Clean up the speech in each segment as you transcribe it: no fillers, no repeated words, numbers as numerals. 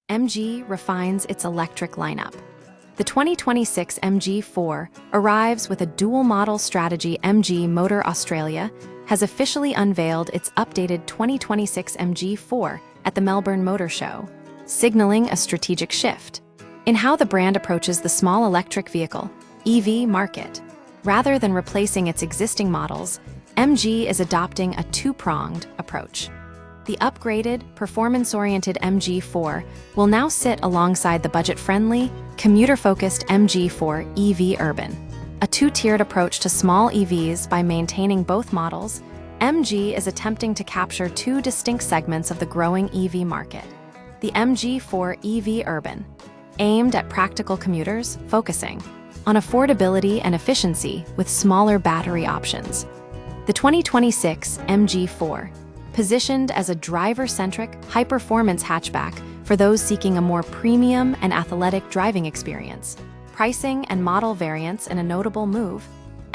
MG refines its electric lineup. The 2026 MG4 arrives with a dual-model strategy. MG Motor Australia has officially unveiled its updated 2026 MG4 at the Melbourne Motor Show, signaling a strategic shift in how the brand approaches the small electric vehicle (EV) market. Rather than replacing its existing models, MG is adopting a two-pronged approach. The upgraded, performance-oriented MG4 will now sit alongside the budget-friendly, commuter-focused MG4 EV Urban. A two-tiered approach to small EVs. By maintaining both models, MG is attempting to capture two distinct segments of the growing EV market. The MG4 EV Urban, aimed at practical commuters, focusing on affordability and efficiency with smaller battery options. The 2026 MG4, positioned as a driver-centric, high-performance hatchback for those seeking a more premium and athletic driving experience. Pricing and model variants. In a notable move,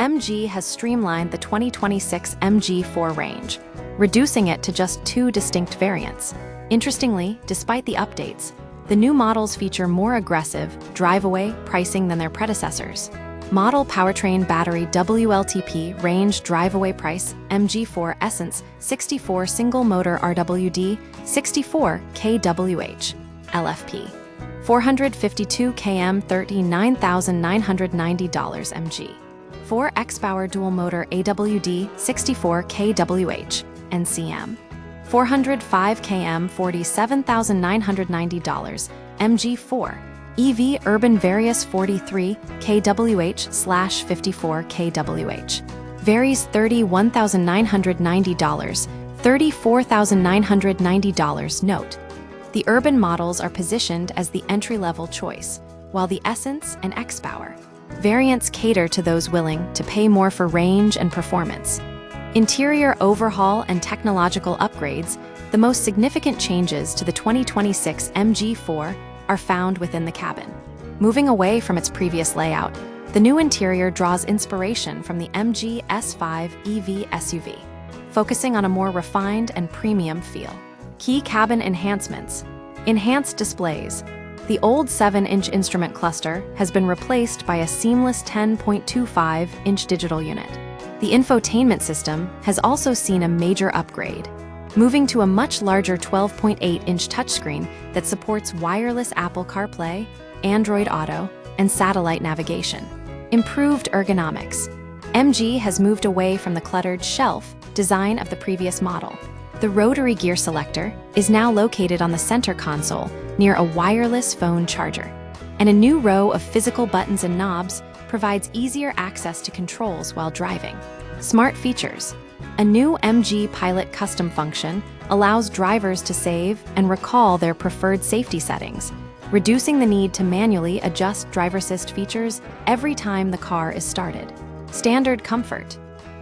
MG has streamlined the 2026 MG4 range, reducing it to just two distinct variants. Interestingly, despite the updates, the new models feature more aggressive, drive-away pricing than their predecessors. Model powertrain battery WLTP range drive-away price MG4 Essence 64 single motor RWD 64 kWh LFP 452 km $39,990 MG 4 X-Power dual motor AWD 64 kWh NCM 405 km $47,990 MG4 EV Urban Various 43 kWh/54 kWh. Varies $31,990, $34,990. Note: the Urban models are positioned as the entry-level choice, while the Essence and X-Power variants cater to those willing to pay more for range and performance. Interior overhaul and technological upgrades. The most significant changes to the 2026 MG4 are found within the cabin. Moving away from its previous layout, the new interior draws inspiration from the MG S5 EV SUV, focusing on a more refined and premium feel. Key cabin enhancements. Enhanced displays. The old 7-inch instrument cluster has been replaced by a seamless 10.25-inch digital unit. The infotainment system has also seen a major upgrade, moving to a much larger 12.8-inch touchscreen that supports wireless Apple CarPlay, Android Auto, and satellite navigation. Improved ergonomics. MG has moved away from the cluttered shelf design of the previous model. The rotary gear selector is now located on the center console near a wireless phone charger, and a new row of physical buttons and knobs provides easier access to controls while driving. Smart features. A new MG Pilot custom function allows drivers to save and recall their preferred safety settings, reducing the need to manually adjust driver assist features every time the car is started. Standard comfort.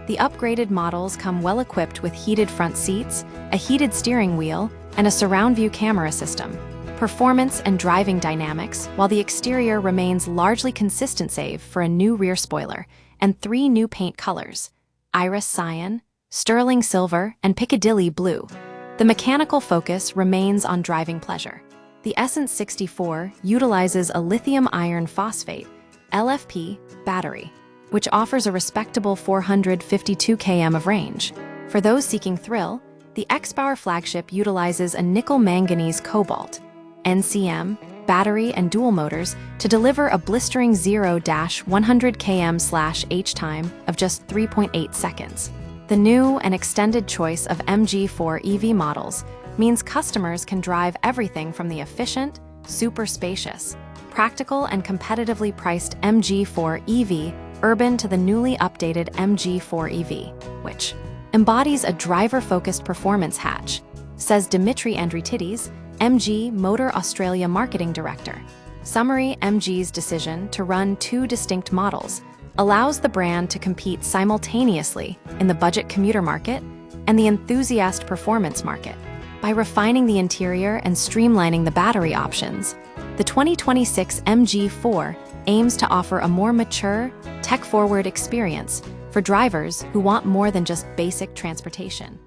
The upgraded models come well equipped with heated front seats, a heated steering wheel, and a surround view camera system. Performance and driving dynamics. While the exterior remains largely consistent save for a new rear spoiler and 3 new paint colors: Iris Cyan, Sterling Silver, and Piccadilly Blue, the mechanical focus remains on driving pleasure. The Essence 64 utilizes a lithium iron phosphate LFP battery, which offers a respectable 452 km of range. For those seeking thrill, the X-Power flagship utilizes a nickel manganese cobalt NCM battery and dual motors to deliver a blistering 0-100 km/h time of just 3.8 seconds. The new and extended choice of MG4 EV models means customers can drive everything from the efficient, super spacious, practical and competitively priced MG4 EV Urban to the newly updated MG4 EV, which embodies a driver-focused performance hatch, says Dimitri Andritidis, MG Motor Australia Marketing Director. Summary: MG's decision to run two distinct models allows the brand to compete simultaneously in the budget commuter market and the enthusiast performance market. By refining the interior and streamlining the battery options, the 2026 MG4 aims to offer a more mature, tech-forward experience for drivers who want more than just basic transportation.